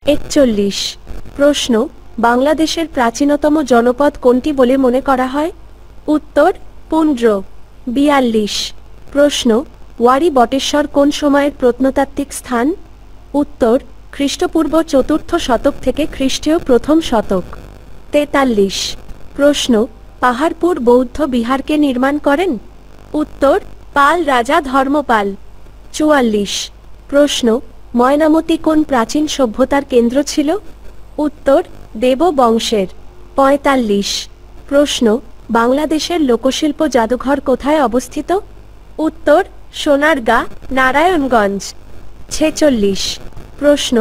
41 প্রশ্ন বাংলাদেশের প্রাচীনতম জনপদ কোনটি বলে মনে করা হয়? উত্তর পুন্ড্র। 42 প্রশ্ন ওয়ারী বটেশ্বর কোন সময়ের প্রত্নতাত্ত্বিক স্থান? উত্তর খ্রিস্টপূর্ব 4র্থ শতক থেকে খ্রিস্টীয় 1ম শতক। 43 প্রশ্ন পাহাড়পুর বৌদ্ধ বিহারকে নির্মাণ করেন? উত্তর পাল রাজা ধর্মপাল। 44 প্রশ্ন ময়নামতি কোন প্রাচীন সভ্যতার কেন্দ্র ছিল? উত্তর দেব বংশের। 45 প্রশ্ন বাংলাদেশের লোকশিল্প জাদুঘর কোথায় অবস্থিত? উত্তর সোনারগাঁ, নারায়ণগঞ্জ। 46 প্রশ্ন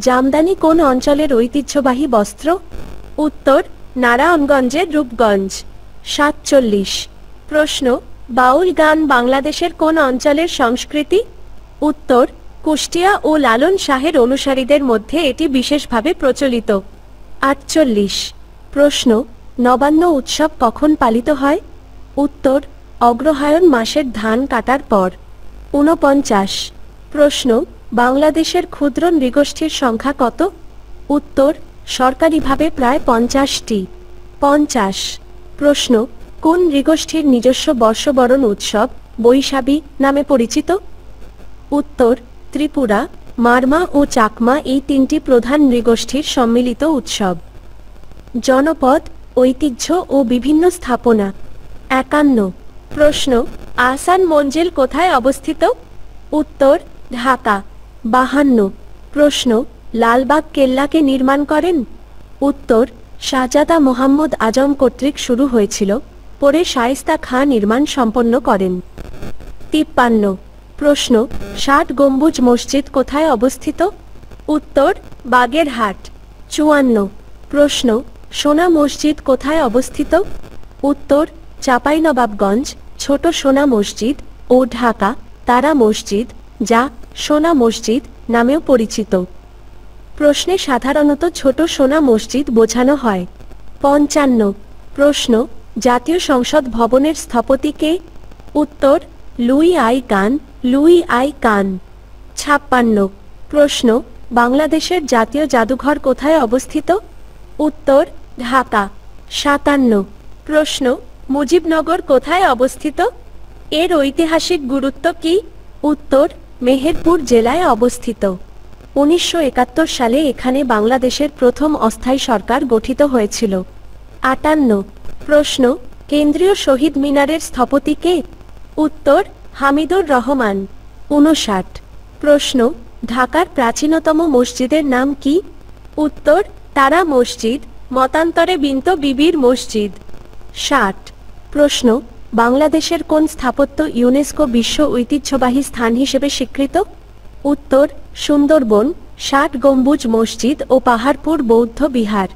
জামদানি কোন অঞ্চলের ঐতিহ্যবাহী বস্ত্র? উত্তর নারায়ণগঞ্জের রূপগঞ্জ। 47 প্রশ্ন বাউল গান বাংলাদেশের কোন অঞ্চলের সংস্কৃতি? উত্তর কুষ্টিয়া ও লালন শাহের অনুসারীদের মধ্যে এটি বিশেষভাবে প্রচলিত। 48 প্রশ্ন নবান্ন উৎসব কখন পালিত হয়? উত্তর অগ্রহায়ণ মাসের ধান কাটার পর। 49 প্রশ্ন বাংলাদেশের ক্ষুদ্র নৃগোষ্ঠীর সংখ্যা কত? উত্তর সরকারিভাবে প্রায় 50টি। 50 প্রশ্ন কোন নৃগোষ্ঠীর নিজস্ব বর্ষবরণ উৎসব বৈশাখী নামে পরিচিত? উত্তর ত্রিপুরা, মারমা ও চাকমা এই 3টি প্রধান নৃগোষ্ঠীর সম্মিলিত উৎসব। জনপদ, ঐতিহ্য ও বিভিন্ন স্থাপনা। 51 প্রশ্ন আহসান মঞ্জিল কোথায় অবস্থিত? উত্তর ঢাকা। 52 প্রশ্ন লালবাগ কেল্লাকে নির্মাণ করেন? উত্তর শাহজাদা মোহাম্মদ আজম কর্তৃক শুরু হয়েছিল, পরে শায়েস্তা খাঁ নির্মাণ সম্পন্ন করেন। 53 প্রশ্ন 60 গম্বুজ মসজিদ কোথায় অবস্থিত? উত্তর বাগেরহাট। 54 প্রশ্ন সোনা মসজিদ কোথায় অবস্থিত? উত্তর চাঁপাইনবাবগঞ্জ, ছোট সোনা মসজিদ ও ঢাকা তারা মসজিদ, যা সোনা মসজিদ নামেও পরিচিত। প্রশ্নে সাধারণত ছোট সোনা মসজিদ বোঝানো হয়। 55 প্রশ্ন জাতীয় সংসদ ভবনের স্থপতি কে? উত্তর লুই আই কান। 56 প্রশ্ন বাংলাদেশের জাতীয় জাদুঘর কোথায় অবস্থিত? উত্তর ঢাকা। 57 প্রশ্ন মুজিবনগর কোথায় অবস্থিত? এর ঐতিহাসিক গুরুত্ব কি? উত্তর মেহেরপুর জেলায় অবস্থিত। 1971 সালে এখানে বাংলাদেশের প্রথম অস্থায়ী সরকার গঠিত হয়েছিল। 58 প্রশ্ন কেন্দ্রীয় শহীদ মিনারের স্থপতি কে? উত্তর হামিদুর রহমান। 59 প্রশ্ন ঢাকার প্রাচীনতম মসজিদের নাম কি? উত্তর তারা মসজিদ, মতান্তরে বিন্ত বিবির মসজিদ। 60 প্রশ্ন বাংলাদেশের কোন স্থাপত্য ইউনেস্কো বিশ্ব ঐতিহ্যবাহী স্থান হিসেবে স্বীকৃত? উত্তর সুন্দরবন, 60 গম্বুজ মসজিদ ও পাহাড়পুর বৌদ্ধ বিহার।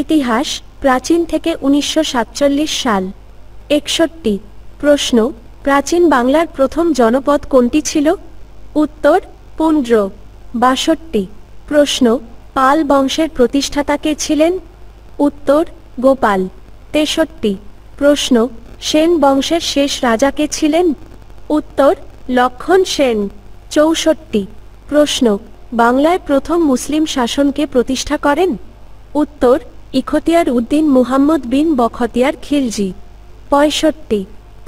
ইতিহাস প্রাচীন থেকে 1947 সাল। 61 প্রশ্ন প্রাচীন বাংলার প্রথম জনপদ কোনটি ছিল? উত্তর পুন্ড্র। 62 প্রশ্ন পাল বংশের প্রতিষ্ঠাতা কে ছিলেন? উত্তর গোপাল। 63 প্রশ্ন সেন বংশের শেষ রাজা কে ছিলেন? উত্তর লক্ষণ সেন। 64 প্রশ্ন বাংলায় প্রথম মুসলিম শাসনকে প্রতিষ্ঠা করেন? উত্তর ইখতিয়ার উদ্দিন মুহাম্মদ বিন বখতিয়ার খিলজি। 65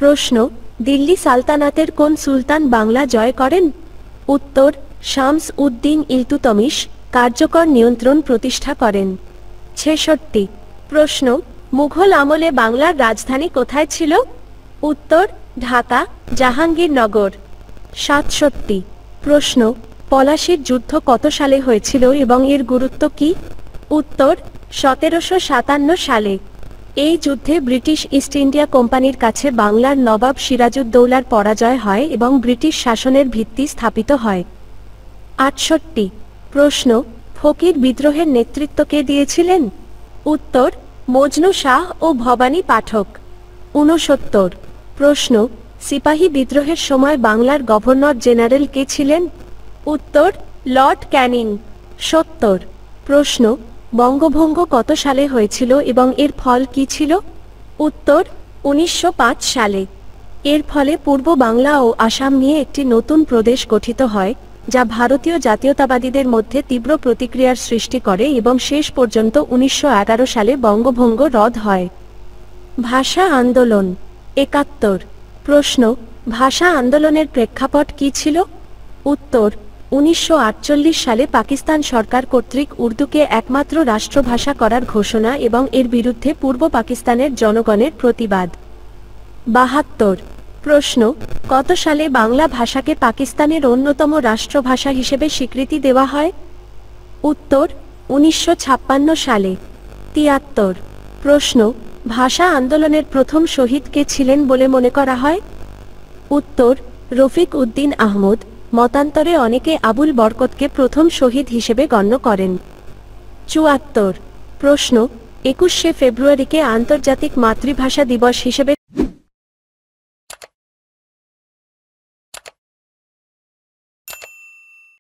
প্রশ্ন দিল্লি সালতানাতের কোন সুলতান বাংলা জয় করেন? উত্তর শামস উদ্দিন ইলতুতমিশ কার্যকর নিয়ন্ত্রণ প্রতিষ্ঠা করেন। 66 প্রশ্ন মুঘল আমলে বাংলার রাজধানী কোথায় ছিল? উত্তর ঢাকা, জাহাঙ্গীরনগর। 67 প্রশ্ন পলাশীর যুদ্ধ কত সালে হয়েছিল এবং এর গুরুত্ব কি? উত্তর 1757 সালে। এই যুদ্ধে ব্রিটিশ ইস্ট ইন্ডিয়া কোম্পানির কাছে বাংলার নবাব সিরাজউদ্দৌলার পরাজয় হয় এবং ব্রিটিশ শাসনের ভিত্তি স্থাপিত হয়। 68 প্রশ্ন ফকির বিদ্রোহের নেতৃত্ব কে দিয়েছিলেন? উত্তর মজনু শাহ ও ভবানী পাঠক। 69 প্রশ্ন সিপাহী বিদ্রোহের সময় বাংলার গভর্নর জেনারেল কে ছিলেন? উত্তর লর্ড ক্যানিং। 70 প্রশ্ন বঙ্গভঙ্গ কত সালে হয়েছিল এবং এর ফল কি ছিল? উত্তর 1905 সালে। এর ফলে পূর্ব বাংলা ও আসাম নিয়ে একটি নতুন প্রদেশ গঠিত হয়, যা ভারতীয় জাতীয়তাবাদীদের মধ্যে তীব্র প্রতিক্রিয়ার সৃষ্টি করে এবং শেষ পর্যন্ত 1911 সালে বঙ্গভঙ্গ রদ হয়? ভাষা আন্দোলন। 71। প্রশ্ন, ভাষা আন্দোলনের প্রেক্ষাপট কী ছিল? উত্তর, 1948 সালে পাকিস্তান সরকার কর্তৃক উর্দুকে একমাত্র রাষ্ট্রভাষা করার ঘোষণা এবং এর বিরুদ্ধে পূর্ব পাকিস্তানের জনগণের প্রতিবাদ। 72। প্রশ্ন, কত সালে বাংলা ভাষাকে পাকিস্তানের অন্যতম রাষ্ট্রভাষা হিসেবে স্বীকৃতি দেওয়া হয়? উত্তর, 1956 সালে। 73। প্রশ্ন, ভাষা আন্দোলনের প্রথম শহীদ কে ছিলেন বলে মনে করা হয়? উত্তর, রফিক উদ্দিন আহমদ। মতান্তরে অনেকে আবুল বরকতকে প্রথম শহীদ হিসেবে গণ্য করেন। 74। প্রশ্ন, 21শে ফেব্রুয়ারিকে আন্তর্জাতিক মাতৃভাষা দিবস হিসেবে